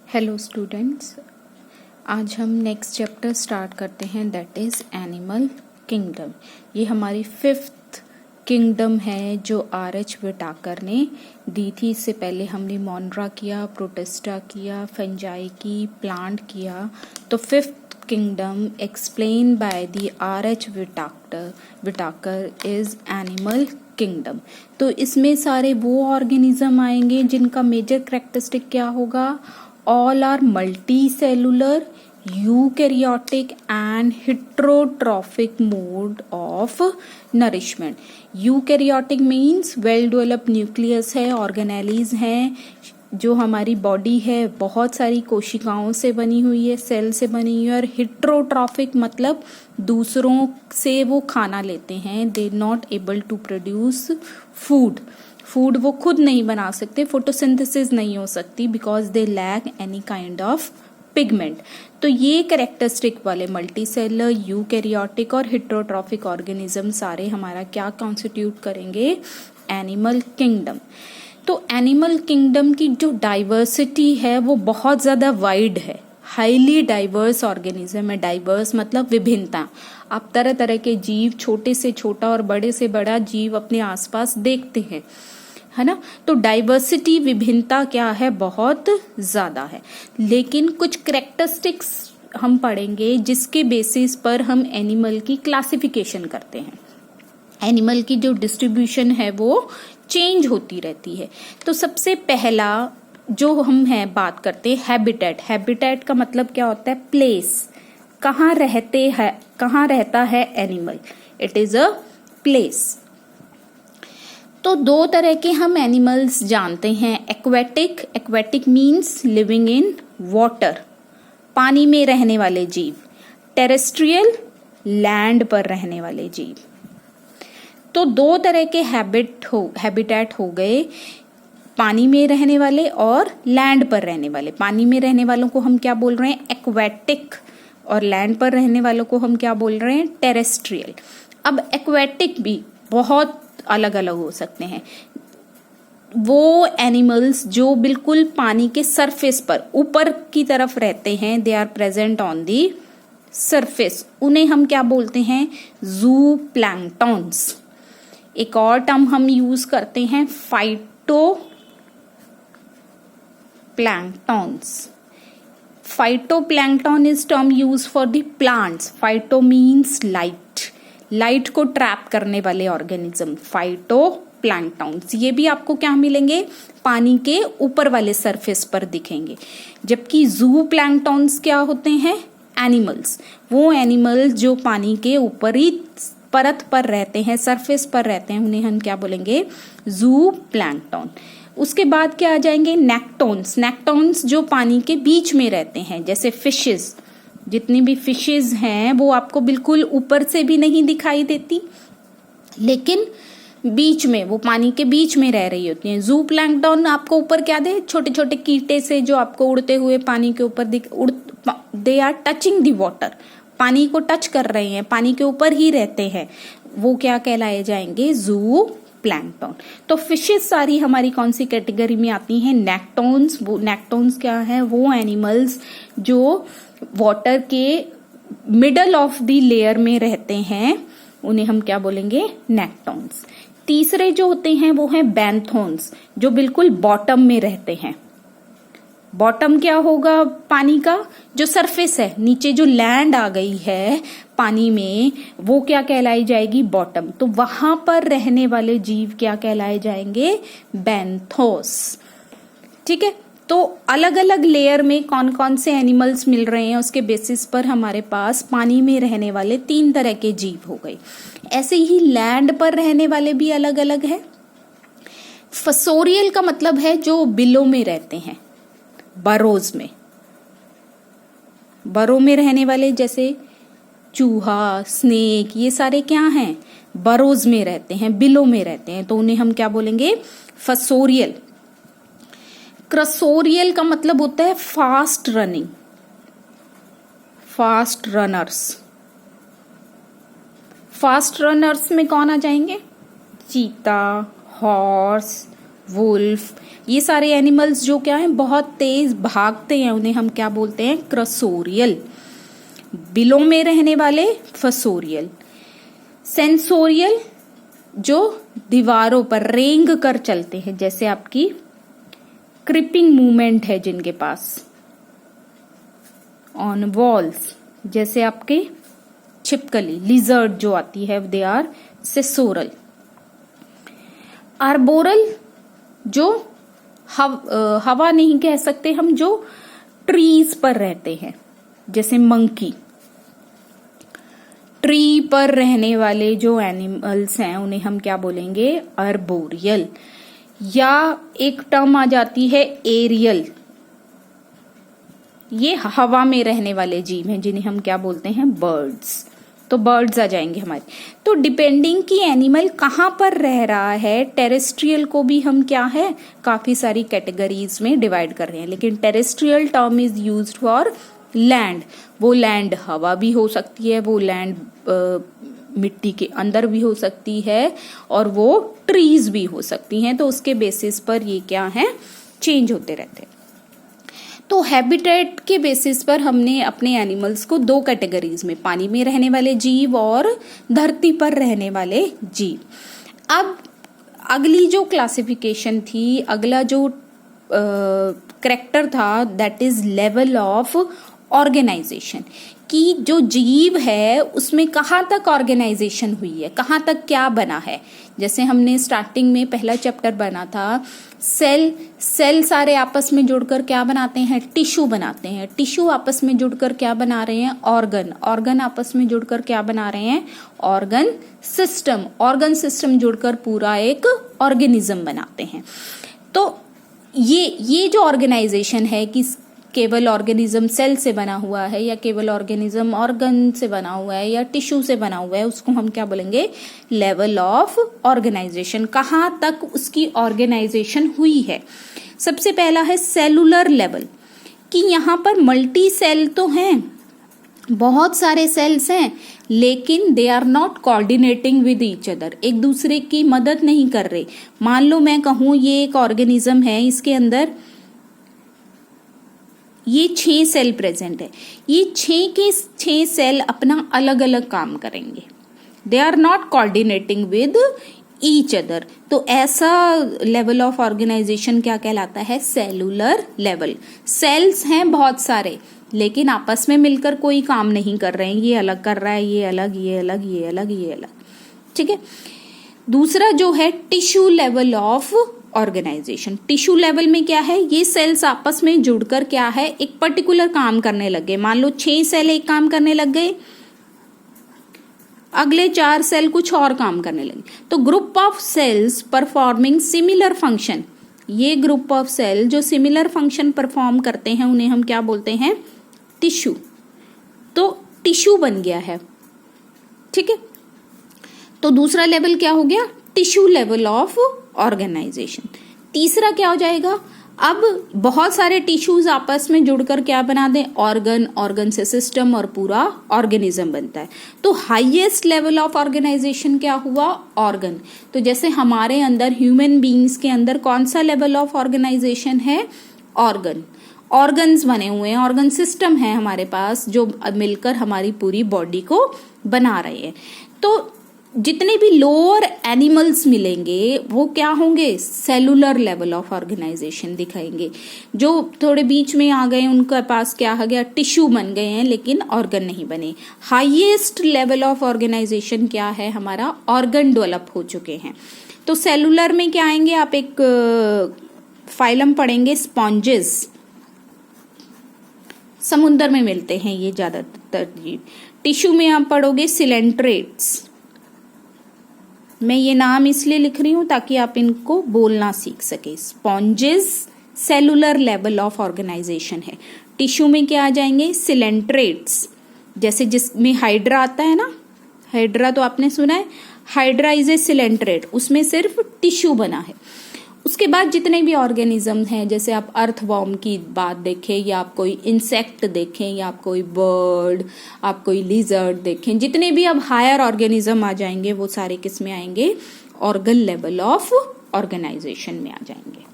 Hello students, आज हम next chapter start करते हैं, दैट इज़ एनिमल किंगडम। ये हमारी 5th किंगडम है जो R.H. विटाकर ने दी थी। इससे पहले हमने मोनरा किया, प्रोटिस्टा किया, फंजाई की, प्लांट किया। तो 5th kingdom explain by the R.H. Whittaker is animal kingdom. तो इसमें सारे वो ऑर्गेनिज्म आएंगे जिनका मेजर कैरेक्टरिस्टिक क्या होगा, all are multicellular, eukaryotic and heterotrophic mode of nourishment. Eukaryotic means well developed nucleus है, organelles हैं, जो हमारी बॉडी है बहुत सारी कोशिकाओं से बनी हुई है, सेल से बनी हुई है। और हिट्रोट्रॉफिक मतलब दूसरों से वो खाना लेते हैं, they not able to produce food वो खुद नहीं बना सकते, फोटोसिंथेसिस नहीं हो सकती because they lack any kind of pigment. तो ये कैरेक्टरिस्टिक वाले मल्टीसेलर, यूकैरियोटिक और हिट्रोट्रॉफिक ऑर्गेनिज्म सारे हमारा क्या कॉन्स्टिट्यूट करेंगे, एनिमल किंगडम। तो एनिमल किंगडम की जो डाइवर्सिटी है वो बहुत ज्यादा वाइड है, हाईली डाइवर्स ऑर्गेनिज्म है। डाइवर्स मतलब विभिन्नता। आप तरह तरह के जीव, छोटे से छोटा और बड़े से बड़ा जीव अपने आसपास देखते हैं, है ना। तो डाइवर्सिटी, विभिन्नता क्या है, बहुत ज्यादा है। लेकिन कुछ कैरेक्टरिस्टिक्स हम पढ़ेंगे जिसके बेसिस पर हम एनिमल की क्लासिफिकेशन करते हैं। एनिमल की जो डिस्ट्रीब्यूशन है वो चेंज होती रहती है। तो सबसे पहला जो हम है बात करते हैं हैबिटेट। हैबिटेट का मतलब क्या होता है, प्लेस, कहाँ रहता है animal, it is a place. तो दो तरह के हम एनिमल्स जानते हैं, aquatic means living in water, पानी में रहने वाले जीव, टेरेस्ट्रियल, लैंड पर रहने वाले जीव। तो दो तरह के हैबिटेट हो गए, पानी में रहने वाले और लैंड पर रहने वाले। पानी में रहने वालों को हम क्या बोल रहे हैं, एक्वेटिक, और लैंड पर रहने वालों को हम क्या बोल रहे हैं, टेरेस्ट्रियल। अब एक्वेटिक भी बहुत अलग अलग हो सकते हैं। वो एनिमल्स जो बिल्कुल पानी के सरफेस पर ऊपर की तरफ रहते हैं, they are present on the surface, उन्हें हम क्या बोलते हैं, जू प्लैंक्टॉन्स। एक और टर्म हम यूज करते हैं, phytoplanktons. Phytoplankton is term used for the plants. Phyto means light को ट्रैप करने वाले ऑर्गेनिज्म, फाइटोप्लैंक्टॉन्स। ये भी आपको क्या मिलेंगे, पानी के ऊपर वाले सरफेस पर दिखेंगे। जबकि जू प्लैंक्टॉन्स क्या होते हैं, एनिमल्स, वो एनिमल्स जो पानी के ऊपरी परत पर रहते हैं, सरफेस पर रहते हैं, उन्हें हम क्या बोलेंगे, जू प्लैंक्टॉन। उसके बाद क्या आ जाएंगे, नेक्टोन्स। नेक्टोन्स जो पानी के बीच में रहते हैं, जैसे फिशेस। जितनी भी फिशेस हैं वो आपको बिल्कुल ऊपर से भी नहीं दिखाई देती, लेकिन बीच में, वो पानी के बीच में रह रही होती हैं। जू प्लैंक्टन आपको ऊपर क्या दे, छोटे छोटे कीटे से जो आपको उड़ते हुए पानी के ऊपर they are touching the water, पानी को टच कर रहे हैं, पानी के ऊपर ही रहते हैं, वो क्या कहलाए जाएंगे, जू प्लैंक्टन। तो फिशेस सारी हमारी कौन सी कैटेगरी में आती हैं, नेक्टोन्स। वो नेक्टोन्स क्या है, वो एनिमल्स जो वाटर के मिडल ऑफ द लेयर में रहते हैं, उन्हें हम क्या बोलेंगे, नेक्टोन्स। तीसरे जो होते हैं वो हैं बैंथोन्स, जो बिल्कुल बॉटम में रहते हैं। बॉटम क्या होगा, पानी का जो सरफेस है, नीचे जो लैंड आ गई है पानी में, वो क्या कहलाई जाएगी, बॉटम। तो वहां पर रहने वाले जीव क्या कहलाए जाएंगे, बैंथोस। ठीक है। तो अलग अलग लेयर में कौन कौन से एनिमल्स मिल रहे हैं, उसके बेसिस पर हमारे पास पानी में रहने वाले 3 तरह के जीव हो गए। ऐसे ही लैंड पर रहने वाले भी अलग अलग है। फसोरियल का मतलब है जो बिलो में रहते हैं, बरोज में, बरो में रहने वाले, जैसे चूहा, स्नेक, ये सारे क्या हैं, बरोज में रहते हैं, बिलो में रहते हैं, तो उन्हें हम क्या बोलेंगे, फसोरियल। क्रसोरियल का मतलब होता है fast running, fast runners. Fast runners में कौन आ जाएंगे, चीता, हॉर्स, वुल्फ, ये सारे एनिमल्स जो क्या हैं, बहुत तेज भागते हैं, उन्हें हम क्या बोलते हैं, क्रसोरियल। बिलों में रहने वाले फसोरियल। सेंसोरियल, जो दीवारों पर रेंग कर चलते हैं, जैसे आपकी क्रिपिंग मूवमेंट है जिनके पास ऑन वॉल्स, जैसे आपके छिपकली लिजर्ड जो आती है, दे आर सेसोरल। आर्बोरल, जो हवा नहीं कह सकते हम, जो ट्रीज पर रहते हैं, जैसे मंकी। ट्री पर रहने वाले जो एनिमल्स हैं उन्हें हम क्या बोलेंगे, आर्बोरियल। या एक टर्म आ जाती है एरियल, ये हवा में रहने वाले जीव हैं जिन्हें हम क्या बोलते हैं, बर्ड्स। तो बर्ड्स आ जाएंगे हमारे। तो डिपेंडिंग कि एनिमल कहाँ पर रह रहा है, टेरेस्ट्रियल को भी हम क्या है, काफी सारी कैटेगरीज में डिवाइड कर रहे हैं, लेकिन terrestrial term is used for land. वो लैंड हवा भी हो सकती है, वो लैंड मिट्टी के अंदर भी हो सकती है, और वो ट्रीज भी हो सकती हैं। तो उसके बेसिस पर ये क्या है, चेंज होते रहते हैं। तो हैबिटेट के बेसिस पर हमने अपने एनिमल्स को दो कैटेगरीज में, पानी में रहने वाले जीव और धरती पर रहने वाले जीव। अब अगली जो क्लासिफिकेशन थी, अगला जो करैक्टर था, that is level of organisation, कि जो जीव है उसमें कहाँ तक ऑर्गेनाइजेशन हुई है, कहाँ तक क्या बना है। जैसे हमने स्टार्टिंग में पहला चैप्टर बना था, सेल सारे आपस में जुड़कर क्या बनाते हैं, टिश्यू बनाते हैं। टिश्यू आपस में जुड़कर क्या बना रहे हैं, ऑर्गन आपस में जुड़कर क्या बना रहे हैं, ऑर्गन सिस्टम जुड़कर पूरा एक ऑर्गेनिज्म बनाते हैं। तो ये जो ऑर्गेनाइजेशन है कि केवल ऑर्गेनिज्म सेल से बना हुआ है, या केवल ऑर्गेनिज्म ऑर्गन से बना हुआ है, या टिश्यू से बना हुआ है, उसको हम क्या बोलेंगे, लेवल ऑफ ऑर्गेनाइजेशन। कहाँ तक उसकी ऑर्गेनाइजेशन हुई है। सबसे पहला है सेलुलर लेवल, कि यहाँ पर मल्टी सेल तो हैं, बहुत सारे सेल्स हैं, लेकिन they are not coordinating with each other, एक दूसरे की मदद नहीं कर रहे। मान लो मैं कहूं ये एक ऑर्गेनिज्म है, इसके अंदर ये 6 सेल प्रेजेंट है, ये 6 के 6 सेल अपना अलग अलग काम करेंगे, they are not coordinating with each other. तो ऐसा लेवल ऑफ ऑर्गेनाइजेशन क्या कहलाता है, सेलुलर लेवल। सेल्स हैं बहुत सारे, लेकिन आपस में मिलकर कोई काम नहीं कर रहे हैं, ये अलग कर रहा है, ये अलग, ये अलग, ये अलग, ये अलग, ठीक है। दूसरा जो है tissue level of organisation. Tissue level में क्या है, ये सेल्स आपस में जुड़कर क्या है, एक पर्टिकुलर काम करने लग गए। मान लो 6 सेल एक काम करने लग गए, अगले 4 सेल कुछ और काम करने लगे। तो group of cells performing similar function, ये ग्रुप ऑफ सेल जो सिमिलर फंक्शन परफॉर्म करते हैं उन्हें हम क्या बोलते हैं, टिश्यू। तो टिश्यू बन गया है, ठीक है। तो दूसरा लेवल क्या हो गया, टिश्यू लेवल ऑफ ऑर्गेनाइजेशन। तीसरा क्या हो जाएगा, अब बहुत सारे टिश्यूज आपस में जुड़कर क्या बना दें, ऑर्गन से सिस्टम और पूरा ऑर्गेनिज्म बनता है। तो हाईएस्ट लेवल ऑफ ऑर्गेनाइजेशन क्या हुआ, ऑर्गन। तो जैसे हमारे अंदर ह्यूमन बीइंग्स के अंदर कौन सा लेवल ऑफ ऑर्गेनाइजेशन है, ऑर्गन्स बने हुए हैं, ऑर्गन सिस्टम है हमारे पास जो मिलकर हमारी पूरी बॉडी को बना रहे हैं। तो जितने भी लोअर एनिमल्स मिलेंगे वो क्या होंगे, सेलुलर लेवल ऑफ ऑर्गेनाइजेशन दिखाएंगे। जो थोड़े बीच में आ गए उनके पास क्या आ गया, टिश्यू बन गए हैं लेकिन ऑर्गन नहीं बने। हाईएस्ट लेवल ऑफ ऑर्गेनाइजेशन क्या है हमारा, ऑर्गन डेवलप हो चुके हैं। तो सेलुलर में क्या आएंगे, आप एक फाइलम पढ़ेंगे, स्पॉन्जेस, समुद्र में मिलते हैं ये ज्यादातर जीव। टिश्यू में आप पढ़ोगे सिलेंट्रेट्स, मैं ये नाम इसलिए लिख रही हूं ताकि आप इनको बोलना सीख सके। Sponges cellular level of organisation है। टिश्यू में क्या आ जाएंगे, सिलेंट्रेट्स, जैसे जिसमें हाइड्रा आता है ना, हाइड्रा तो आपने सुना है, हाइड्रा इज ए सिलेंट्रेट, उसमें सिर्फ टिश्यू बना है। उसके बाद जितने भी ऑर्गेनिज्म हैं, जैसे आप अर्थवॉर्म की बात देखें, या आप कोई इंसेक्ट देखें, या आप कोई बर्ड, आप कोई लिजर्ड देखें, जितने भी अब हायर ऑर्गेनिज्म आ जाएंगे वो सारे किस में आएंगे, ऑर्गन लेवल ऑफ ऑर्गेनाइजेशन में आ जाएंगे।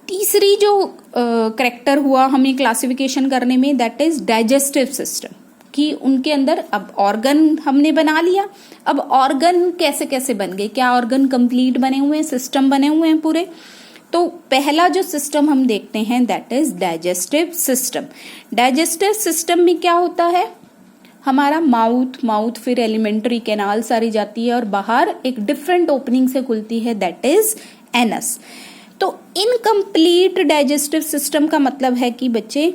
तीसरी जो करेक्टर हुआ हमें क्लासिफिकेशन करने में, दैट इज डाइजेस्टिव सिस्टम, कि उनके अंदर अब ऑर्गन हमने बना लिया। अब ऑर्गन कैसे कैसे बन गए, क्या ऑर्गन कंप्लीट बने हुए हैं, सिस्टम बने हुए हैं पूरे। तो पहला जो सिस्टम हम देखते हैं that is digestive system. Digestive system में क्या होता है, हमारा माउथ फिर एलिमेंट्री कैनाल सारी जाती है और बाहर एक डिफरेंट ओपनिंग से खुलती है, दैट इज एनस। तो इनकम्प्लीट डाइजेस्टिव सिस्टम का मतलब है कि बच्चे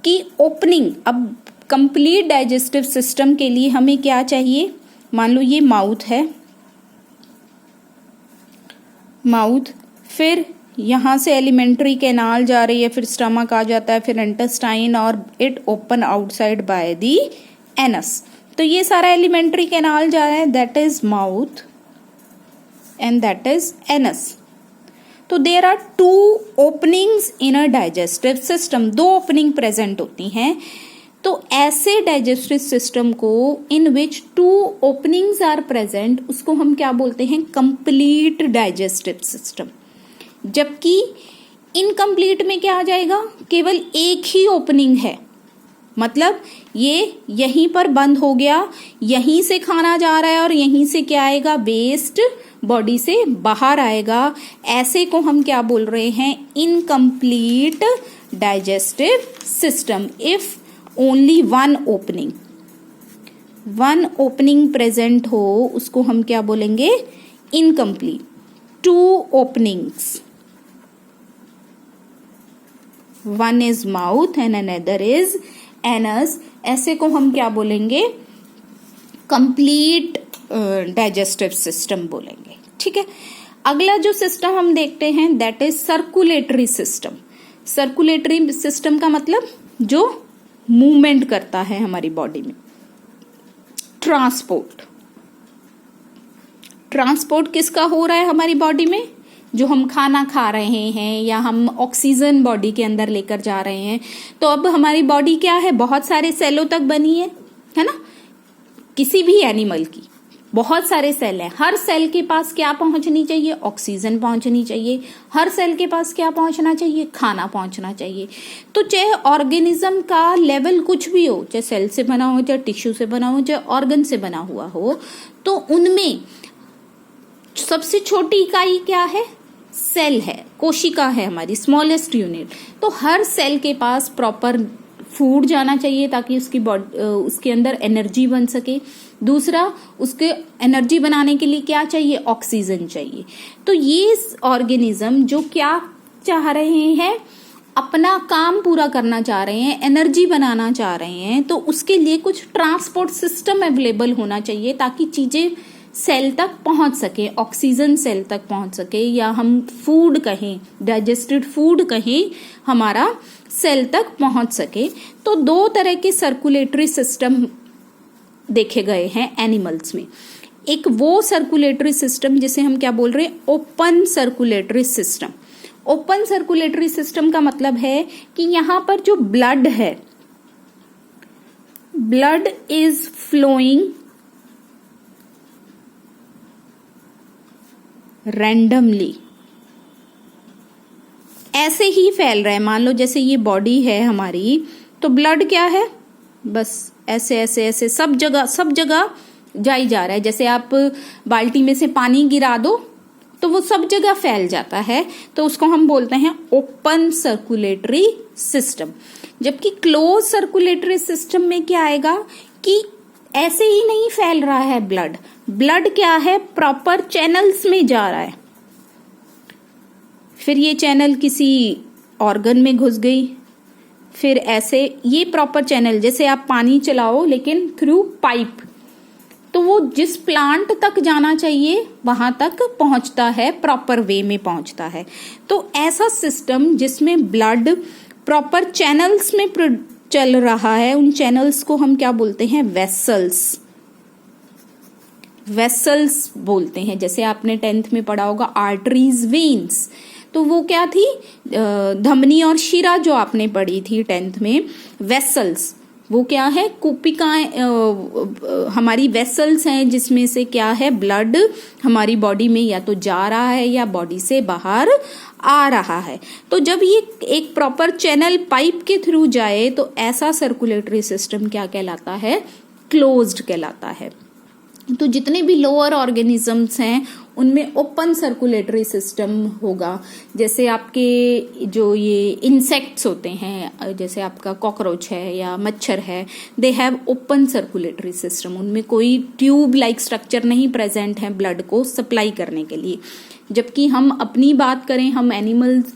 की ओपनिंग, अब कंप्लीट डाइजेस्टिव सिस्टम के लिए हमें क्या चाहिए, मान लो ये माउथ है, माउथ, फिर यहां से एलिमेंट्री कैनाल जा रही है, फिर स्टमक आ जाता है, फिर इंटेस्टाइन और it open outside by the anus. तो ये सारा एलिमेंट्री कैनाल जा रहा है, that is mouth and that is anus. तो there are two openings in a digestive system, दो ओपनिंग प्रेजेंट होती हैं। तो ऐसे डाइजेस्टिव सिस्टम को in which two openings are present, उसको हम क्या बोलते हैं, कंप्लीट डाइजेस्टिव सिस्टम। जबकि इनकम्प्लीट में क्या आ जाएगा, केवल एक ही ओपनिंग है, मतलब ये यहीं पर बंद हो गया, यहीं से खाना जा रहा है और यहीं से क्या आएगा, वेस्ट बॉडी से बाहर आएगा। ऐसे को हम क्या बोल रहे हैं, incomplete digestive system. If only one opening present हो, उसको हम क्या बोलेंगे, incomplete. Two openings, one is mouth and another is anus, ऐसे को हम क्या बोलेंगे, कंप्लीट डाइजेस्टिव सिस्टम बोलेंगे। ठीक है, अगला जो सिस्टम हम देखते हैं that is circulatory system. Circulatory system का मतलब जो मूवमेंट करता है हमारी बॉडी में। ट्रांसपोर्ट किसका हो रहा है हमारी बॉडी में, जो हम खाना खा रहे हैं या हम ऑक्सीजन बॉडी के अंदर लेकर जा रहे हैं। तो अब हमारी बॉडी क्या है, बहुत सारे सेलों तक बनी है ना, किसी भी एनिमल की बहुत सारे सेल हैं। हर सेल के पास क्या पहुंचनी चाहिए, ऑक्सीजन पहुंचनी चाहिए। हर सेल के पास क्या पहुंचना चाहिए, खाना पहुंचना चाहिए। तो चाहे ऑर्गेनिज्म का लेवल कुछ भी हो, चाहे सेल से बना हो, चाहे टिश्यू से बना हो, चाहे ऑर्गन से बना हुआ हो, तो उनमें सबसे छोटी इकाई क्या है, सेल है, कोशिका है हमारी, स्मॉलेस्ट यूनिट। तो हर सेल के पास प्रॉपर फूड जाना चाहिए ताकि उसके अंदर एनर्जी बन सके। दूसरा, उसके एनर्जी बनाने के लिए क्या चाहिए, ऑक्सीजन चाहिए। तो ये ऑर्गेनिज्म जो क्या चाह रहे हैं, अपना काम पूरा करना चाह रहे हैं, एनर्जी बनाना चाह रहे हैं, तो उसके लिए कुछ ट्रांसपोर्ट सिस्टम अवेलेबल होना चाहिए ताकि चीजें सेल तक पहुंच सके, ऑक्सीजन सेल तक पहुंच सके, या हम फूड कहें, डाइजेस्टेड फूड कहें, हमारा सेल तक पहुंच सके। तो दो तरह के सर्कुलेटरी सिस्टम देखे गए हैं एनिमल्स में। एक वो सर्कुलेटरी सिस्टम जिसे हम क्या बोल रहे हैं, open circulatory system. Open circulatory system का मतलब है कि यहां पर जो ब्लड है, ब्लड इज फ्लोइंग रैंडमली, ऐसे ही फैल रहा है। मान लो जैसे ये बॉडी है हमारी, तो ब्लड क्या है, बस ऐसे ऐसे ऐसे सब जगह जाई जा रहा है। जैसे आप बाल्टी में से पानी गिरा दो तो वो सब जगह फैल जाता है, तो उसको हम बोलते हैं ओपन सर्कुलेटरी सिस्टम। जबकि क्लोज सर्कुलेटरी सिस्टम में क्या आएगा कि ऐसे ही नहीं फैल रहा है ब्लड क्या है, प्रॉपर चैनल्स में जा रहा है। फिर ये चैनल किसी ऑर्गन में घुस गई, फिर ऐसे ये प्रॉपर चैनल, जैसे आप पानी चलाओ लेकिन थ्रू पाइप, तो वो जिस प्लांट तक जाना चाहिए वहां तक पहुंचता है, प्रॉपर वे में पहुंचता है। तो ऐसा सिस्टम जिसमें ब्लड प्रॉपर चैनल्स में चल रहा है, उन चैनल्स को हम क्या बोलते हैं, वेसल्स बोलते हैं। जैसे आपने 10th में पढ़ा होगा आर्टरीज, वेन्स, तो वो क्या थी, धमनी और शिरा जो आपने पढ़ी थी 10th में, वेसल्स। वो क्या है, कूपिकाएं, हमारी वेसल्स हैं जिसमें से क्या है, ब्लड हमारी बॉडी में या तो जा रहा है या बॉडी से बाहर आ रहा है। तो जब ये एक प्रॉपर चैनल पाइप के थ्रू जाए तो ऐसा सर्कुलेटरी सिस्टम क्या कहलाता है, क्लोज्ड कहलाता है। तो जितने भी लोअर ऑर्गेनिजम्स हैं उनमें ओपन सर्कुलेटरी सिस्टम होगा। जैसे आपके जो ये इंसेक्ट्स होते हैं, जैसे आपका कॉकरोच है या मच्छर है, they have open circulatory system. उनमें कोई ट्यूब लाइक स्ट्रक्चर नहीं प्रेजेंट है ब्लड को सप्लाई करने के लिए। जबकि हम अपनी बात करें, हम एनिमल्स,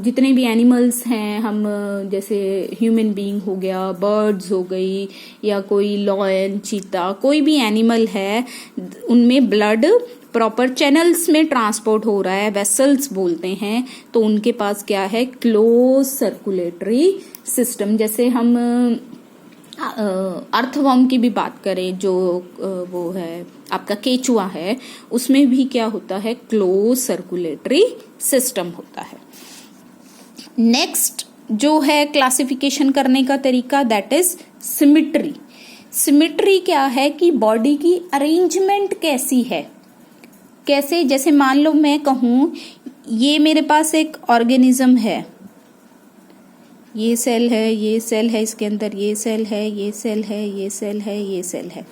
जितने भी एनिमल्स हैं, हम जैसे ह्यूमन बीइंग हो गया, बर्ड्स हो गई, या कोई लॉयन, चीता, कोई भी एनिमल है, उनमें ब्लड प्रॉपर चैनल्स में ट्रांसपोर्ट हो रहा है, वेसल्स बोलते हैं। तो उनके पास क्या है, क्लोज सर्कुलेटरी सिस्टम। जैसे हम अर्थवर्म की भी बात करें, जो वो है आपका केचुआ है, उसमें भी क्या होता है, क्लोज सर्कुलेटरी सिस्टम होता है। नेक्स्ट जो है क्लासिफिकेशन करने का तरीका, दैट इज सिमिट्री। सिमिट्री क्या है कि बॉडी की अरेंजमेंट कैसी है, कैसे, जैसे मान लो मैं कहूं ये मेरे पास एक ऑर्गेनिज्म है, ये सेल है, ये सेल है, इसके अंदर ये सेल है, ये सेल है, ये सेल है, ये सेल है।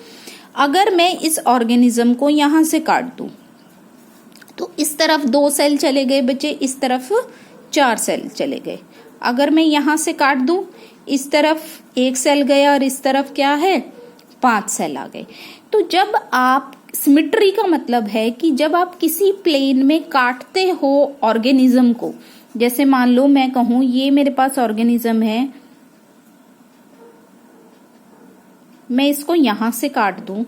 अगर मैं इस ऑर्गेनिज्म को यहां से काट दूं तो इस तरफ 2 सेल चले गए बच्चे, इस तरफ 4 सेल चले गए। अगर मैं यहां से काट दूं, इस तरफ 1 सेल गया और इस तरफ क्या है, 5 सेल आ गए। तो जब आप, सिमिट्री का मतलब है कि जब आप किसी प्लेन में काटते हो ऑर्गेनिज्म को, जैसे मान लो मैं कहूं ये मेरे पास ऑर्गेनिज्म है, मैं इसको यहां से काट दूं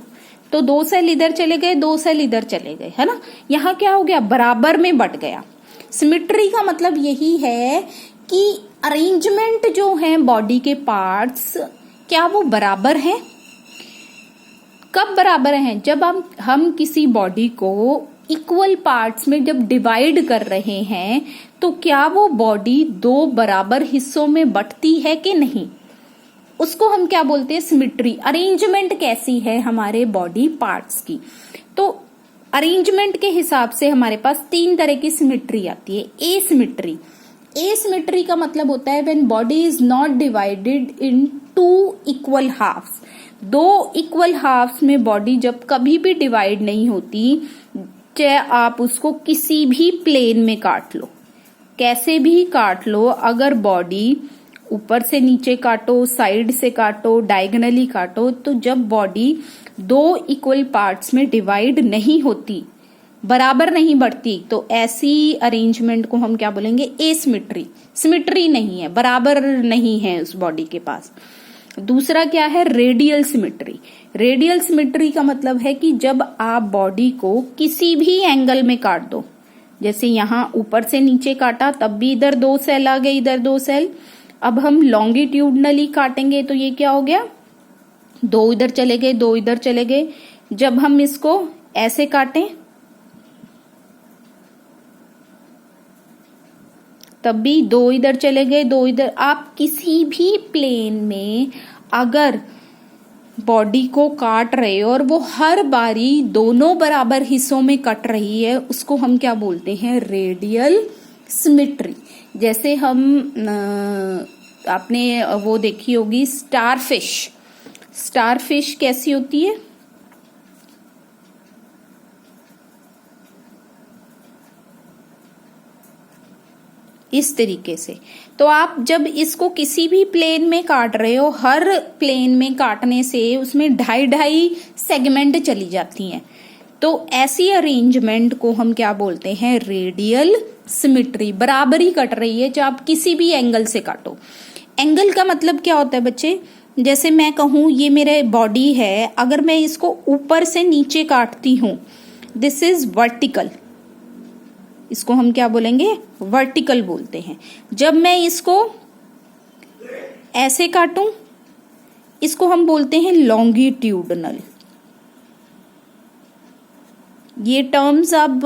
तो 2 सेल इधर चले गए, 2 सेल इधर चले गए, है ना। यहां क्या हो गया, बराबर में बट गया। सिमिट्री का मतलब यही है कि अरेंजमेंट जो है बॉडी के पार्ट्स, क्या वो बराबर है। कब बराबर हैं, जब हम किसी बॉडी को इक्वल पार्ट्स में जब डिवाइड कर रहे हैं तो क्या वो बॉडी 2 बराबर हिस्सों में बंटती है कि नहीं, उसको हम क्या बोलते हैं, सिमिट्री। अरेंजमेंट कैसी है हमारे बॉडी पार्ट्स की। तो अरेंजमेंट के हिसाब से हमारे पास 3 तरह की सिमिट्री आती है। एसिमिट्री, एसिमिट्री का मतलब होता है when body is not divided in 2 equal halves. 2 equal halves में बॉडी जब कभी भी डिवाइड नहीं होती, चाहे आप उसको किसी भी प्लेन में काट लो, कैसे भी काट लो, अगर बॉडी ऊपर से नीचे काटो, साइड से काटो, डायगोनली काटो, तो जब बॉडी 2 इक्वल पार्ट्स में डिवाइड नहीं होती, बराबर नहीं बढ़ती, तो ऐसी अरेंजमेंट को हम क्या बोलेंगे, एसिमिट्री। सिमिट्री नहीं है, बराबर नहीं है उस बॉडी के पास। दूसरा क्या है, रेडियल सिमिट्री। रेडियल सिमिट्री का मतलब है कि जब आप बॉडी को किसी भी एंगल में काट दो, जैसे यहां ऊपर से नीचे काटा तब भी इधर 2 सेल आ गए, इधर 2 सेल। अब हम लॉन्गिट्यूडनली काटेंगे तो ये क्या हो गया, 2 इधर चले गए, 2 इधर चले गए। जब हम इसको ऐसे काटें तब भी 2 इधर चले गए, 2 इधर। आप किसी भी प्लेन में अगर बॉडी को काट रहे हो और वो हर बारी दोनों बराबर हिस्सों में कट रही है, उसको हम क्या बोलते हैं, रेडियल सिमिट्री। जैसे हम आपने वो देखी होगी स्टारफिश। स्टारफिश कैसी होती है, इस तरीके से। तो आप जब इसको किसी भी प्लेन में काट रहे हो, हर प्लेन में काटने से उसमें 2.5 सेगमेंट चली जाती हैं। तो ऐसी अरेंजमेंट को हम क्या बोलते हैं, रेडियल सिमिट्री। बराबरी कट रही है, चाहे आप किसी भी एंगल से काटो। एंगल का मतलब क्या होता है बच्चे, जैसे मैं कहूं ये मेरे बॉडी है, अगर मैं इसको ऊपर से नीचे काटती हूं, दिस इज वर्टिकल, इसको हम क्या बोलेंगे, वर्टिकल बोलते हैं। जब मैं इसको ऐसे काटूं, इसको हम बोलते हैं लॉन्गिट्यूडनल। ये टर्म्स अब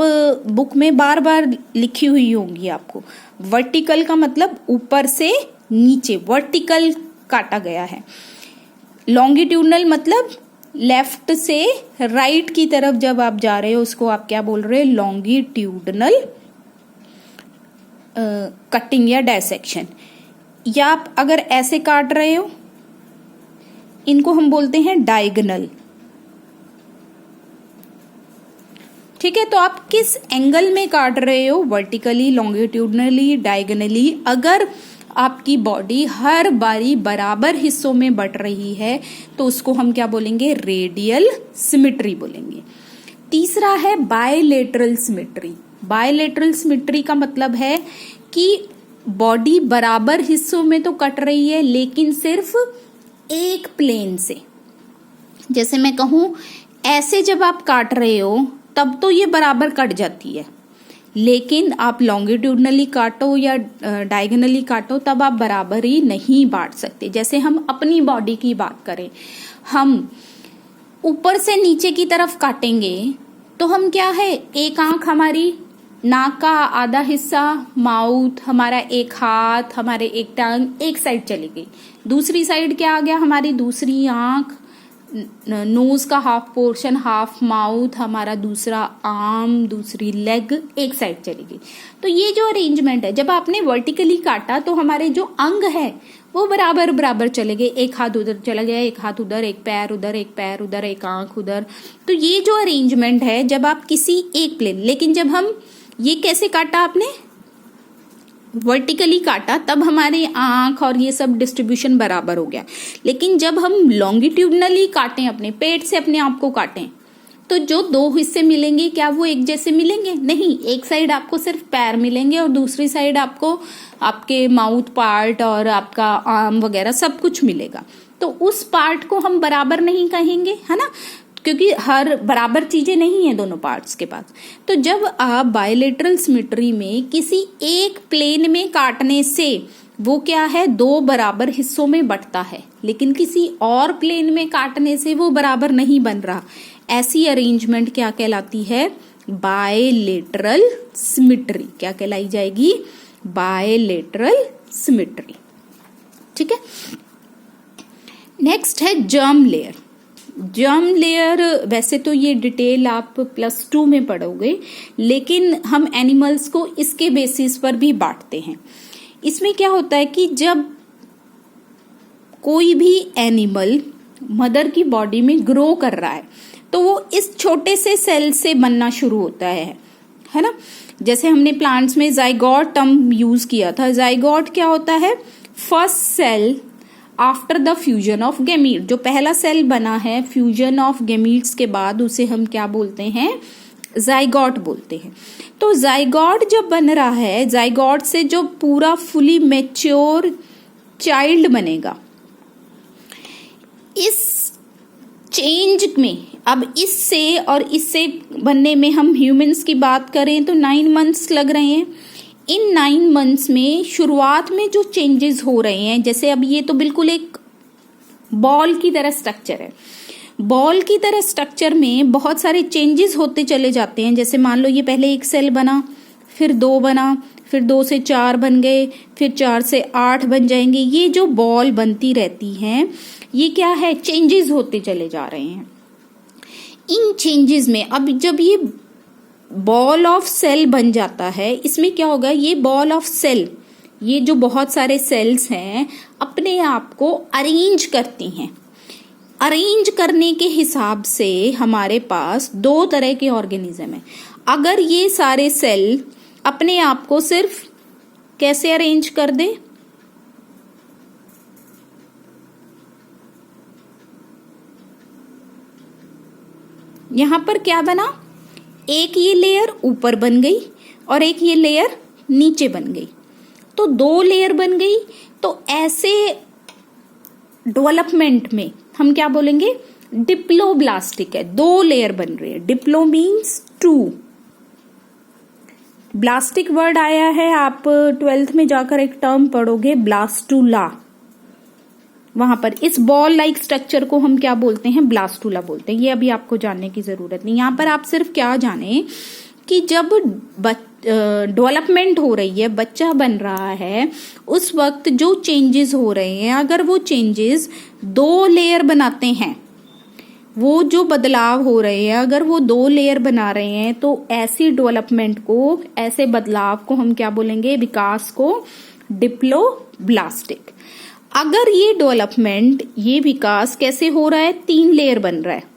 बुक में बार बार लिखी हुई होंगी आपको। वर्टिकल का मतलब ऊपर से नीचे, वर्टिकल काटा गया है। लॉन्गिट्यूडनल मतलब लेफ्ट से राइट की तरफ जब आप जा रहे हो उसको आप क्या बोल रहे हो, लॉन्गिट्यूडनल कटिंग या डायसेक्शन। या आप अगर ऐसे काट रहे हो इनको हम बोलते हैं डायगोनल। ठीक है, तो आप किस एंगल में काट रहे हो, वर्टिकली, लॉन्गिट्यूडनली, डायगोनली। अगर आपकी बॉडी हर बारी बराबर हिस्सों में बट रही है तो उसको हम क्या बोलेंगे, रेडियल सिमिट्री बोलेंगे। तीसरा है बायलेटरल सिमिट्री। बायलेटरल सिमिट्री का मतलब है कि बॉडी बराबर हिस्सों में तो कट रही है लेकिन सिर्फ एक प्लेन से। जैसे मैं कहूं ऐसे जब आप काट रहे हो तब तो ये बराबर कट जाती है, लेकिन आप लॉन्गिट्यूडनली काटो या डायगोनली काटो तब आप बराबर ही नहीं बांट सकते। जैसे हम अपनी बॉडी की बात करें, हम ऊपर से नीचे की तरफ काटेंगे तो हम क्या है, एक आंख हमारी, नाक का आधा हिस्सा, माउथ हमारा, एक हाथ, हमारे एक टांग एक साइड चली गई, दूसरी साइड क्या आ गया, हमारी दूसरी आंख, नोज का हाफ पोर्शन, हाफ माउथ, हमारा दूसरा आर्म, दूसरी लेग एक साइड चली गई। तो ये जो अरेंजमेंट है, जब आपने वर्टिकली काटा तो हमारे जो अंग है वो बराबर बराबर चले गए, एक हाथ उधर चला गया, एक हाथ उधर, एक पैर उधर, एक पैर उधर, एक आंख उधर। तो ये जो अरेंजमेंट है जब आप किसी एक प्लेन, लेकिन जब हम ये कैसे काटा, आपने वर्टिकली काटा तब हमारे आंख और ये सब डिस्ट्रीब्यूशन बराबर हो गया। लेकिन जब हम लॉन्गिट्यूडनली काटें, अपने पेट से अपने आप को काटें, तो जो दो हिस्से मिलेंगे क्या वो एक जैसे मिलेंगे? नहीं, एक साइड आपको सिर्फ पैर मिलेंगे और दूसरी साइड आपको आपके माउथ पार्ट और आपका आर्म वगैरह सब कुछ मिलेगा। तो उस पार्ट को हम बराबर नहीं कहेंगे, है ना, क्योंकि हर बराबर चीजें नहीं है दोनों पार्ट्स के पास। तो जब आप बायलेटरल सिमेट्री में किसी एक प्लेन में काटने से वो क्या है, दो बराबर हिस्सों में बंटता है, लेकिन किसी और प्लेन में काटने से वो बराबर नहीं बन रहा। ऐसी अरेंजमेंट क्या कहलाती है? Bilateral symmetry. क्या कहलाई जाएगी? Bilateral symmetry. ठीक है, नेक्स्ट है जर्म लेयर। जर्म लेयर, वैसे तो ये डिटेल आप +2 में पढ़ोगे, लेकिन हम एनिमल्स को इसके बेसिस पर भी बांटते हैं। इसमें क्या होता है कि जब कोई भी एनिमल मदर की बॉडी में ग्रो कर रहा है तो वो इस छोटे से सेल से बनना शुरू होता है ना। जैसे हमने प्लांट्स में जाइगोट टर्म यूज किया था। जाइगोट क्या होता है? First cell after the fusion of gamete. जो पहला सेल बना है फ्यूजन ऑफ गैमीट्स के बाद, उसे हम क्या बोलते हैं? जाइगोट बोलते हैं। तो जाइगोट जब बन रहा है, जाइगोट से जो पूरा फुली मैच्योर चाइल्ड बनेगा, इस चेंज में, अब इससे और इससे बनने में हम ह्यूमंस की बात करें तो 9 मंथ्स लग रहे हैं। इन 9 मंथ्स में शुरुआत में जो चेंजेस हो रहे हैं, जैसे अब ये तो बिल्कुल एक बॉल की तरह स्ट्रक्चर है, बॉल की तरह स्ट्रक्चर में बहुत सारे चेंजेस होते चले जाते हैं। जैसे मान लो ये पहले एक सेल बना, फिर 2 बना, फिर 2 से 4 बन गए, फिर 4 से 8 बन जाएंगे। ये जो बॉल बनती रहती हैं, ये क्या है? चेंजेस होते चले जा रहे हैं। इन चेंजेस में अब जब ये बॉल ऑफ सेल बन जाता है, इसमें क्या होगा? ये बॉल ऑफ सेल, ये जो बहुत सारे सेल्स हैं, अपने आप को अरेंज करती हैं। अरेंज करने के हिसाब से हमारे पास 2 तरह के ऑर्गेनिज्म है। अगर ये सारे सेल अपने आप को सिर्फ कैसे अरेंज कर दे? यहां पर क्या बना? एक ये लेयर ऊपर बन गई और एक ये लेयर नीचे बन गई, तो 2 लेयर बन गई। तो ऐसे डेवलपमेंट में हम क्या बोलेंगे? डिप्लोब्लास्टिक है, 2 लेयर बन रही है। डिप्लो मीन्स 2, ब्लास्टिक वर्ड आया है, आप 12th में जाकर एक टर्म पढ़ोगे, ब्लास्टूला। वहां पर इस बॉल लाइक स्ट्रक्चर को हम क्या बोलते हैं? ब्लास्टूला बोलते हैं। ये अभी आपको जानने की जरूरत नहीं। यहां पर आप सिर्फ क्या जाने कि जब डेवलपमेंट हो रही है, बच्चा बन रहा है, उस वक्त जो चेंजेस हो रहे हैं, अगर वो चेंजेस 2 लेयर बनाते हैं, वो जो बदलाव हो रहे हैं अगर वो 2 लेयर बना रहे हैं, तो ऐसी डेवलपमेंट को, ऐसे बदलाव को हम क्या बोलेंगे, विकास को डिप्लोब्लास्टिक। अगर ये डेवलपमेंट, ये विकास कैसे हो रहा है, 3 लेयर बन रहा है,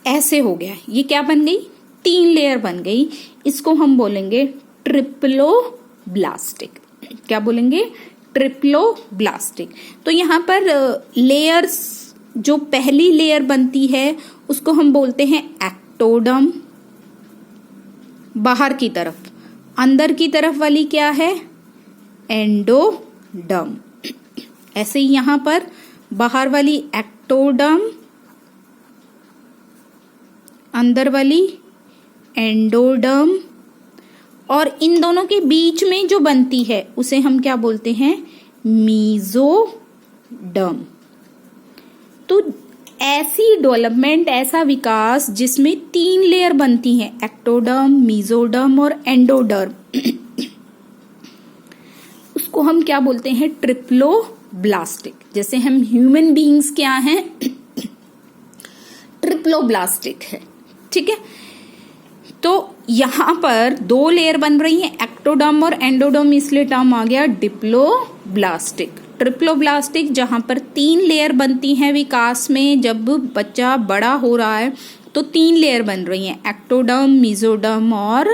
ऐसे हो गया, ये क्या बन गई, 3 लेयर बन गई, इसको हम बोलेंगे ट्रिप्लोब्लास्टिक। क्या बोलेंगे, ट्रिप्लोब्लास्टिक। तो यहाँ पर लेयर्स, जो पहली लेयर बनती है उसको हम बोलते हैं एक्टोडर्म, बाहर की तरफ, अंदर की तरफ वाली क्या है, एंडोडर्म। ऐसे ही यहाँ पर बाहर वाली एक्टोडर्म, अंदर वाली एंडोडर्म, और इन दोनों के बीच में जो बनती है उसे हम क्या बोलते हैं, मीजोडर्म। तो ऐसी डेवलपमेंट, ऐसा विकास जिसमें 3 लेयर बनती हैं, एक्टोडर्म, मीजोडर्म और एंडोडर्म, उसको हम क्या बोलते हैं, ट्रिप्लोब्लास्टिक। जैसे हम ह्यूमन बीइंग्स क्या हैं, ट्रिप्लोब्लास्टिक है, ठीक है। तो यहां पर 2 लेयर बन रही हैं, एक्टोडर्म और एंडोडर्म, इसलिए टर्म आ गया डिप्लोब्लास्टिक। ट्रिप्लोब्लास्टिक जहां पर 3 लेयर बनती हैं विकास में, जब बच्चा बड़ा हो रहा है तो 3 लेयर बन रही हैं, एक्टोडर्म, मीजोडर्म और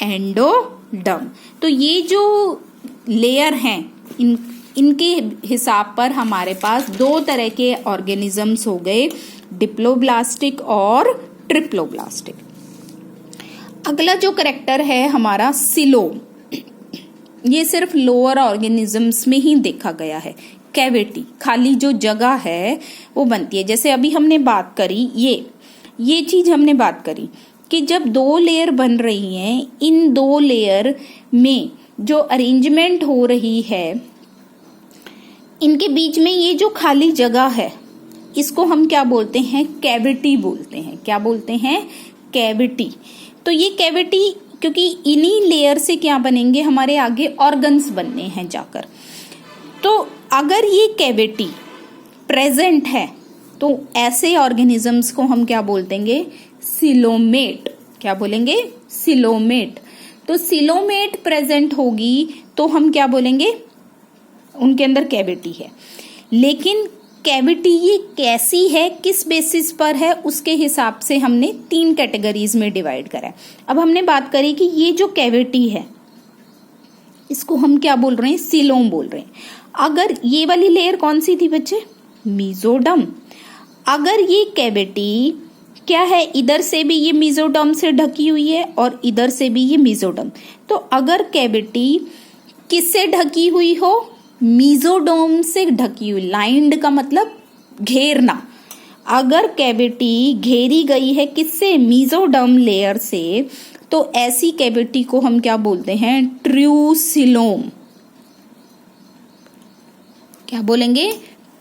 एंडोडर्म। तो ये जो लेयर हैं, इनके हिसाब पर हमारे पास 2 तरह के ऑर्गेनिजम्स हो गए, डिप्लोब्लास्टिक और ट्रिप्लोब्लास्टिक। अगला जो करेक्टर है हमारा सिलोम, ये सिर्फ लोअर ऑर्गेनिजम्स में ही देखा गया है। कैविटी, खाली जो जगह है वो बनती है। जैसे अभी हमने बात करी, ये चीज हमने बात करी कि जब 2 लेयर बन रही हैं, इन 2 लेयर में जो अरेंजमेंट हो रही है, इनके बीच में ये जो खाली जगह है, इसको हम क्या बोलते हैं, कैविटी बोलते हैं। क्या बोलते हैं, कैविटी। तो ये कैविटी, क्योंकि इन्हीं लेयर से क्या बनेंगे, हमारे आगे ऑर्गन्स बनने हैं जाकर। तो अगर ये कैविटी प्रेजेंट है तो ऐसे ऑर्गेनिजम्स को हम क्या बोलेंगे, सिलोमेट। क्या बोलेंगे, सिलोमेट। तो सिलोमेट प्रेजेंट होगी तो हम क्या बोलेंगे, उनके अंदर कैविटी है। लेकिन कैविटी ये कैसी है, किस बेसिस पर है, उसके हिसाब से हमने 3 कैटेगरीज में डिवाइड करा है। अब हमने बात करी कि ये जो कैविटी है इसको हम क्या बोल रहे हैं, सिलोम बोल रहे हैं। अगर ये वाली लेयर कौन सी थी बच्चे, मीजोडर्म। अगर ये कैविटी क्या है, इधर से भी ये मीजोडर्म से ढकी हुई है और इधर से भी ये मीजोडर्म, तो अगर कैविटी किससे ढकी हुई हो, मीजोडर्म से ढकी हुई, लाइंड का मतलब घेरना। अगर कैविटी घेरी गई है किससे, मीजोडर्म लेयर से, तो ऐसी कैविटी को हम क्या बोलते हैं, ट्रूसिलोम। क्या बोलेंगे,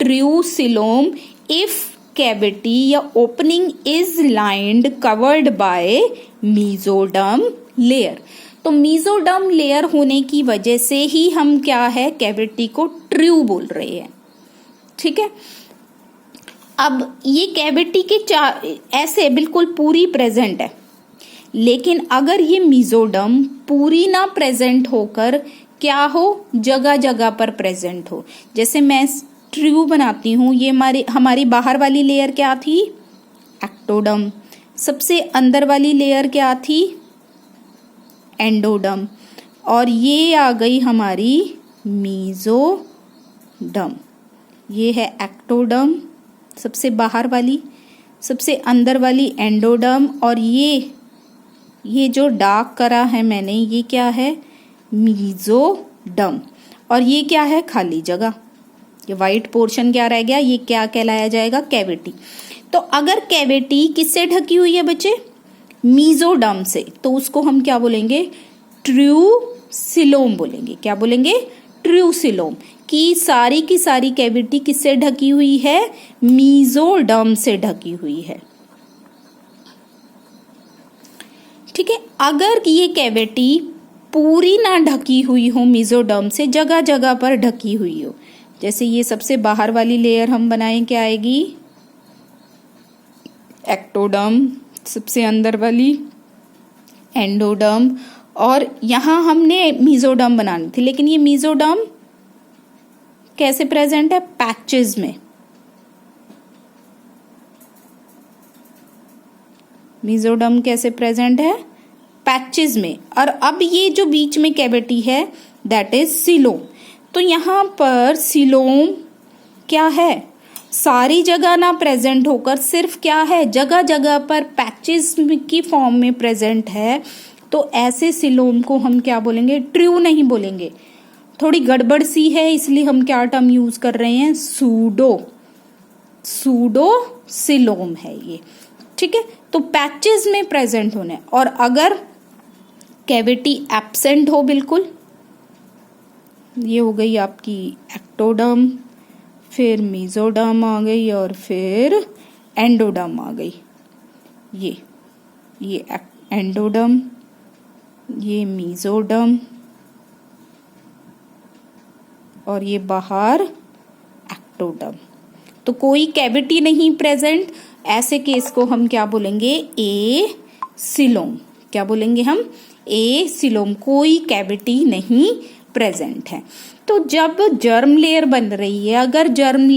ट्रूसिलोम। इफ कैविटी या opening is lined covered by mesoderm layer. तो मीजोडर्म लेयर होने की वजह से ही हम क्या है, कैविटी को ट्रू बोल रहे हैं, ठीक है। अब ये कैविटी के ऐसे बिल्कुल पूरी प्रेजेंट है, लेकिन अगर ये मीजोडर्म पूरी ना प्रेजेंट होकर क्या हो, जगह जगह पर प्रेजेंट हो। जैसे मैं ट्रू बनाती हूं, ये हमारी बाहर वाली लेयर क्या थी, एक्टोडर्म। सबसे अंदर वाली लेयर क्या थी, एंडोडर्म। और ये आ गई हमारी मीजोडर्म। ये है एक्टोडर्म सबसे बाहर वाली, सबसे अंदर वाली एंडोडर्म, और ये जो डार्क करा है मैंने, ये क्या है, मीजोडर्म। और ये क्या है, खाली जगह। ये व्हाइट पोर्शन क्या रह गया, ये क्या कहलाया जाएगा, कैविटी। तो अगर कैविटी किससे ढकी हुई है बच्चे, मीजोडर्म से, तो उसको हम क्या बोलेंगे, ट्रूसिलोम बोलेंगे। क्या बोलेंगे, ट्रूसिलोम की सारी कैविटी किससे ढकी हुई है? मीजोडर्म से ढकी हुई है। ठीक है, अगर ये कैविटी पूरी ना ढकी हुई हो मीजोडर्म से, जगह जगह पर ढकी हुई हो, जैसे ये सबसे बाहर वाली लेयर हम बनाएं, क्या आएगी? एक्टोडर्म, सबसे अंदर वाली एंडोडर्म, और यहां हमने मीजोडर्म बनानी थी, लेकिन ये मीजोडर्म कैसे प्रेजेंट है? पैचेस में। मीजोडर्म कैसे प्रेजेंट है? पैचेस में। और अब ये जो बीच में कैविटी है दैट इज सीलोम। तो यहां पर सीलोम क्या है? सारी जगह ना प्रेजेंट होकर सिर्फ क्या है? जगह जगह पर पैचेस की फॉर्म में प्रेजेंट है। तो ऐसे सीलोम को हम क्या बोलेंगे? ट्रू नहीं बोलेंगे, थोड़ी गड़बड़ सी है, इसलिए हम क्या टर्म यूज कर रहे हैं? सूडो सीलोम है ये। ठीक है, तो पैचेस में प्रेजेंट होने, और अगर कैविटी एब्सेंट हो बिल्कुल, ये हो गई आपकी एक्टोडर्म, फिर मीजोडर्म आ गई, और फिर एंडोडर्म आ गई। ये एंडोडर्म, ये मीजोडर्म, और ये बाहर एक्टोडर्म। तो कोई कैविटी नहीं प्रेजेंट, ऐसे केस को हम क्या बोलेंगे? ए सीलोम। क्या बोलेंगे हम? ए सीलोम, कोई कैविटी नहीं प्रेजेंट है। तो जब जर्म लेयर बन रही है, अगर जर्म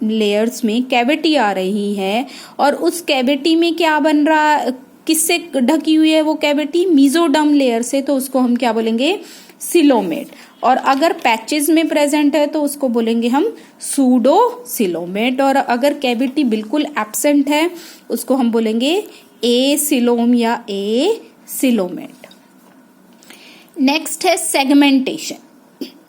लेयर्स में कैविटी आ रही है और उस कैविटी में क्या बन रहा, किससे ढकी हुई है वो कैविटी? मीजोडर्म लेयर से, तो उसको हम क्या बोलेंगे? सीलोमेट। और अगर पैचेस में प्रेजेंट है तो उसको बोलेंगे हम सूडो सीलोमेट, और अगर कैविटी बिल्कुल एब्सेंट है उसको हम बोलेंगे ए सीलोम या ए सीलोमेट। नेक्स्ट है सेगमेंटेशन।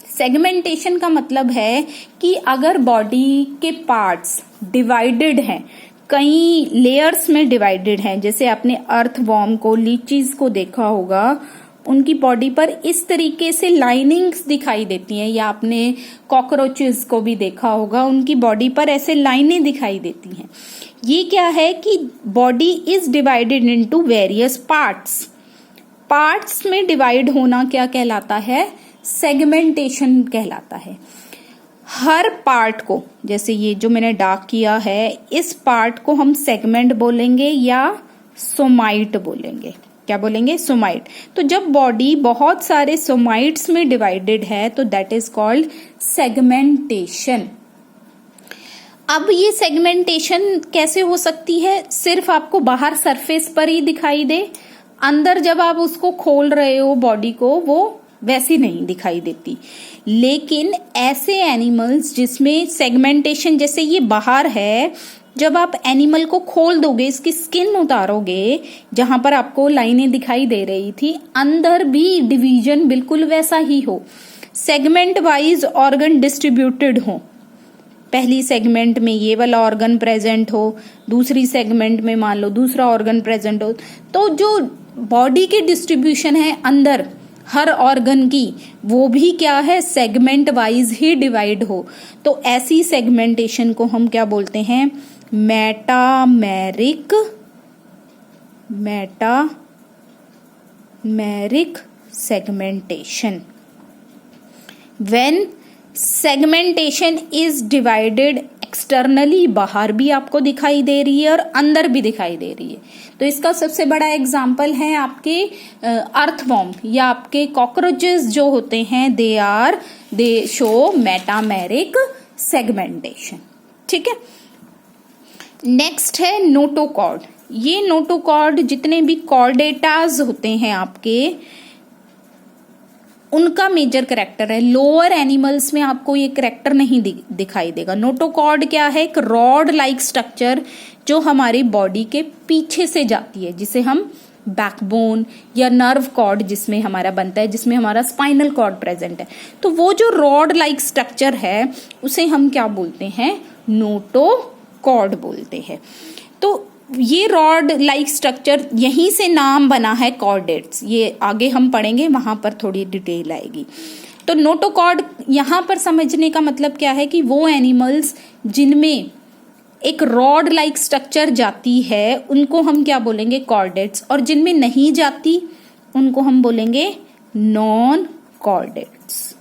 सेगमेंटेशन का मतलब है कि अगर बॉडी के पार्ट्स डिवाइडेड हैं, कई लेयर्स में डिवाइडेड हैं, जैसे आपने अर्थवॉर्म को, लीचीज को देखा होगा, उनकी बॉडी पर इस तरीके से लाइनिंग्स दिखाई देती हैं, या आपने कॉकरोचेस को भी देखा होगा, उनकी बॉडी पर ऐसे लाइनें दिखाई देती हैं। ये क्या है कि body is divided into various parts. Parts में डिवाइड होना क्या कहलाता है? सेगमेंटेशन कहलाता है। हर पार्ट को, जैसे ये जो मैंने डार्क किया है, इस पार्ट को हम सेगमेंट बोलेंगे या सोमाइट बोलेंगे। क्या बोलेंगे? सोमाइट। तो जब बॉडी बहुत सारे सोमाइट्स में डिवाइडेड है तो दैट इज कॉल्ड सेगमेंटेशन। अब ये सेगमेंटेशन कैसे हो सकती है? सिर्फ आपको बाहर सरफेस पर ही दिखाई दे, अंदर जब आप उसको खोल रहे हो बॉडी को, वो वैसी नहीं दिखाई देती। लेकिन ऐसे एनिमल्स जिसमें सेगमेंटेशन, जैसे ये बाहर है, जब आप एनिमल को खोल दोगे, इसकी स्किन उतारोगे, जहां पर आपको लाइनें दिखाई दे रही थी, अंदर भी डिवीजन बिल्कुल वैसा ही हो, सेगमेंट वाइज ऑर्गन डिस्ट्रीब्यूटेड हो। पहली सेगमेंट में ये वाला ऑर्गन प्रेजेंट हो, दूसरी सेगमेंट में मान लो दूसरा ऑर्गन प्रेजेंट हो, तो जो बॉडी की डिस्ट्रीब्यूशन है अंदर हर ऑर्गन की, वो भी क्या है? सेगमेंट वाइज ही डिवाइड हो। तो ऐसी सेगमेंटेशन को हम क्या बोलते हैं? Metameric segmentation. When segmentation is divided externally, बाहर भी आपको दिखाई दे रही है और अंदर भी दिखाई दे रही है। तो इसका सबसे बड़ा एग्जाम्पल है आपके अर्थवॉर्म या आपके कॉकरोचेस जो होते हैं, दे शो मेटामेरिक सेगमेंटेशन। ठीक है, नेक्स्ट है नोटोकॉर्ड। ये नोटोकॉर्ड, जितने भी कॉर्डेटाज होते हैं आपके, उनका मेजर करेक्टर है। लोअर एनिमल्स में आपको ये करेक्टर नहीं दिखाई देगा। नोटोकॉर्ड क्या है? एक रॉड लाइक स्ट्रक्चर जो हमारी बॉडी के पीछे से जाती है, जिसे हम बैकबोन या नर्व कॉर्ड जिसमें हमारा बनता है, जिसमें हमारा स्पाइनल कॉर्ड प्रेजेंट है। तो वो जो रॉड लाइक स्ट्रक्चर है उसे हम क्या बोलते हैं? नोटोकॉर्ड बोलते हैं। तो ये रॉड लाइक स्ट्रक्चर, यहीं से नाम बना है कॉर्डेट्स। ये आगे हम पढ़ेंगे, वहां पर थोड़ी डिटेल आएगी। तो नोटोकॉर्ड यहाँ पर समझने का मतलब क्या है कि वो एनिमल्स जिनमें एक रॉड लाइक स्ट्रक्चर जाती है उनको हम क्या बोलेंगे, कॉर्डेट्स, और जिनमें नहीं जाती उनको हम बोलेंगे नॉन कॉर्डेट्स।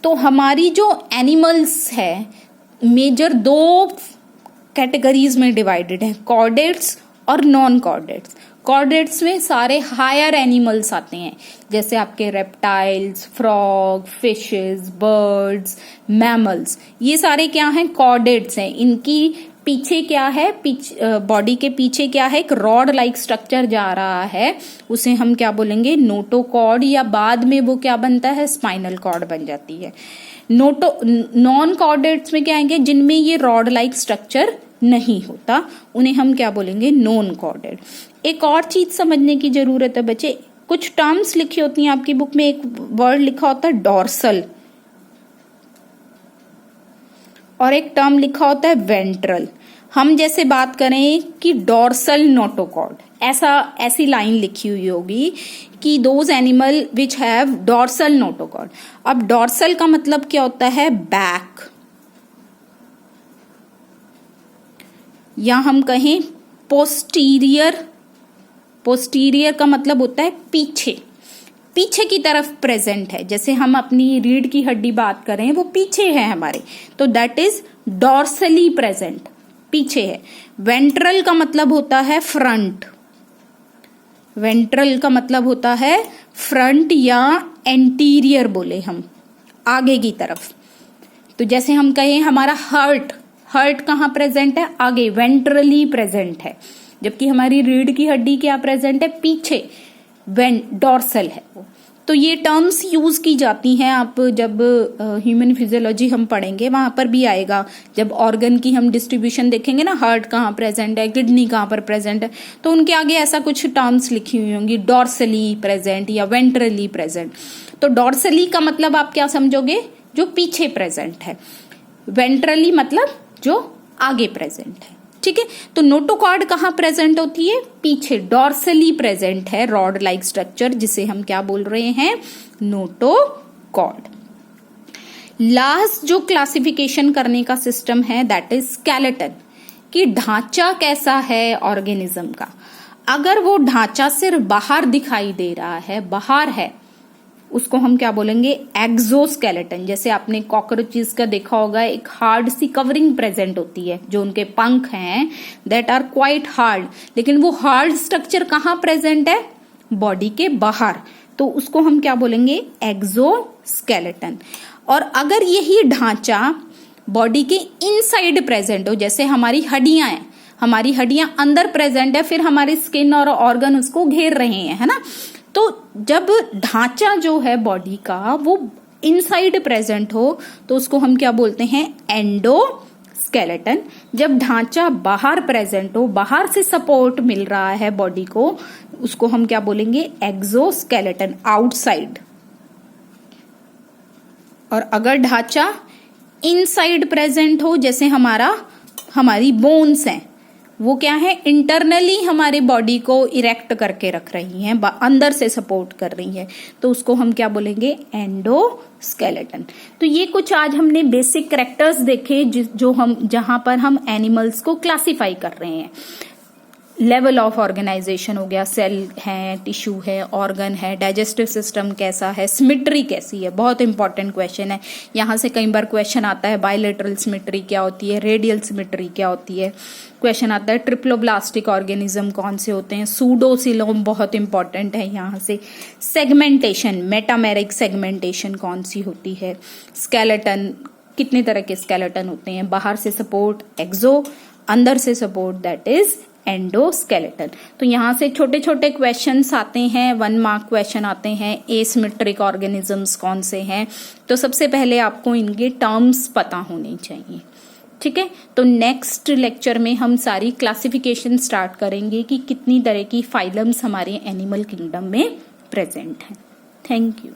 तो हमारी जो एनिमल्स है मेजर 2 कैटेगरीज में डिवाइडेड है, कॉर्डेट्स और नॉन कॉर्डेट्स। कॉर्डेट्स में सारे हायर एनिमल्स आते हैं, जैसे आपके reptiles, frog, fishes, birds, mammals, ये सारे क्या हैं, कॉर्डेट्स हैं। इनकी पीछे क्या है, बॉडी के पीछे क्या है, एक रॉड लाइक स्ट्रक्चर जा रहा है, उसे हम क्या बोलेंगे, नोटोकॉर्ड, या बाद में वो क्या बनता है, स्पाइनल कॉर्ड बन जाती है। नॉन कॉर्डेट्स में क्या आएंगे, जिनमें ये रॉड लाइक स्ट्रक्चर नहीं होता, उन्हें हम क्या बोलेंगे, नॉन कॉर्डेट। एक और चीज समझने की जरूरत है बच्चे, कुछ टर्म्स लिखी होती हैं आपकी बुक में, एक वर्ड लिखा होता है डॉर्सल और एक टर्म लिखा होता है वेंट्रल। हम जैसे बात करें कि डॉर्सल नोटोकॉर्ड, ऐसी लाइन लिखी हुई होगी कि those animal which have dorsal notochord. अब डॉर्सल का मतलब क्या होता है, बैक, या हम कहें पोस्टीरियर। पोस्टीरियर का मतलब होता है पीछे, पीछे की तरफ प्रेजेंट है। जैसे हम अपनी रीढ़ की हड्डी बात करें, वो पीछे है हमारे, तो दैट इज डॉर्सली प्रेजेंट, पीछे है। वेंट्रल का मतलब होता है फ्रंट, वेंट्रल का मतलब होता है फ्रंट या एंटीरियर बोले हम, आगे की तरफ। तो जैसे हम कहें हमारा हार्ट कहाँ प्रेजेंट है, आगे, वेंट्रली प्रेजेंट है, जबकि हमारी रीढ़ की हड्डी क्या प्रेजेंट है, पीछे, डॉर्सल है वो। तो ये टर्म्स यूज की जाती हैं, आप जब ह्यूमन फिजियोलॉजी हम पढ़ेंगे वहां पर भी आएगा, जब ऑर्गन की हम डिस्ट्रीब्यूशन देखेंगे ना, हार्ट कहाँ प्रेजेंट है, किडनी कहाँ पर प्रेजेंट है, तो उनके आगे ऐसा कुछ टर्म्स लिखी हुई होंगी, डॉर्सली प्रेजेंट या वेंट्रली प्रेजेंट। तो डॉर्सली का मतलब आप क्या समझोगे, जो पीछे प्रेजेंट है, वेंट्रली मतलब जो आगे प्रेजेंट है, ठीक है। तो नोटोकॉर्ड कहाँ प्रेजेंट होती है, पीछे, डॉर्सली प्रेजेंट है रॉड लाइक स्ट्रक्चर, जिसे हम क्या बोल रहे हैं, नोटोकॉर्ड। लास्ट जो क्लासिफिकेशन करने का सिस्टम है दैट इज स्केलेटन, कि ढांचा कैसा है ऑर्गेनिज्म का। अगर वो ढांचा सिर्फ बाहर दिखाई दे रहा है, बाहर है, उसको हम क्या बोलेंगे, एक्सोस्केलेटन। जैसे आपने कॉकरोचेस का देखा होगा, एक हार्ड सी कवरिंग प्रेजेंट होती है, जो उनके पंख हैं दैट आर क्वाइट हार्ड, लेकिन वो हार्ड स्ट्रक्चर कहाँ प्रेजेंट है, बॉडी के बाहर, तो उसको हम क्या बोलेंगे, एक्सोस्केलेटन। और अगर यही ढांचा बॉडी के इनसाइड प्रेजेंट हो, जैसे हमारी हड्डियां हैं, हमारी हड्डियां अंदर प्रेजेंट है, फिर हमारी स्किन और ऑर्गन उसको घेर रहे हैं, है ना, तो जब ढांचा जो है बॉडी का वो इनसाइड प्रेजेंट हो तो उसको हम क्या बोलते हैं, एंडोस्केलेटन। जब ढांचा बाहर प्रेजेंट हो, बाहर से सपोर्ट मिल रहा है बॉडी को, उसको हम क्या बोलेंगे, एक्सोस्केलेटन, आउटसाइड। और अगर ढांचा इनसाइड प्रेजेंट हो, जैसे हमारी बोन्स हैं, वो क्या है, इंटरनली हमारे बॉडी को इरेक्ट करके रख रही हैं, अंदर से सपोर्ट कर रही है, तो उसको हम क्या बोलेंगे, एंडोस्केलेटन। तो ये कुछ आज हमने बेसिक कैरेक्टर्स देखे जहां पर हम एनिमल्स को क्लासिफाई कर रहे हैं। लेवल ऑफ ऑर्गेनाइजेशन हो गया, सेल है, टिश्यू है, ऑर्गन है, डाइजेस्टिव सिस्टम कैसा है, सिमेट्री कैसी है, बहुत इंपॉर्टेंट क्वेश्चन है। यहाँ से कई बार क्वेश्चन आता है, बायलेटरल सिमेट्री क्या होती है, रेडियल सिमेट्री क्या होती है, क्वेश्चन आता है ट्रिप्लोब्लास्टिक ऑर्गेनिज्म कौन से होते हैं, सूडोसिलोम बहुत इंपॉर्टेंट है यहाँ से, सेगमेंटेशन, मेटामेरिक सेगमेंटेशन कौन सी होती है, स्केलेटन, कितने तरह के स्केलेटन होते हैं, बाहर से सपोर्ट एक्सो, अंदर से सपोर्ट दैट इज एंडोस्केलेटन। तो यहाँ से छोटे छोटे क्वेश्चंस आते हैं, 1 मार्क क्वेश्चन आते हैं, एसिमेट्रिक ऑर्गेनिजम्स कौन से हैं, तो सबसे पहले आपको इनके टर्म्स पता होने चाहिए, ठीक है। तो नेक्स्ट लेक्चर में हम सारी क्लासिफिकेशन स्टार्ट करेंगे कि कितनी तरह की फाइलम्स हमारे एनिमल किंगडम में प्रेजेंट हैं। Thank you.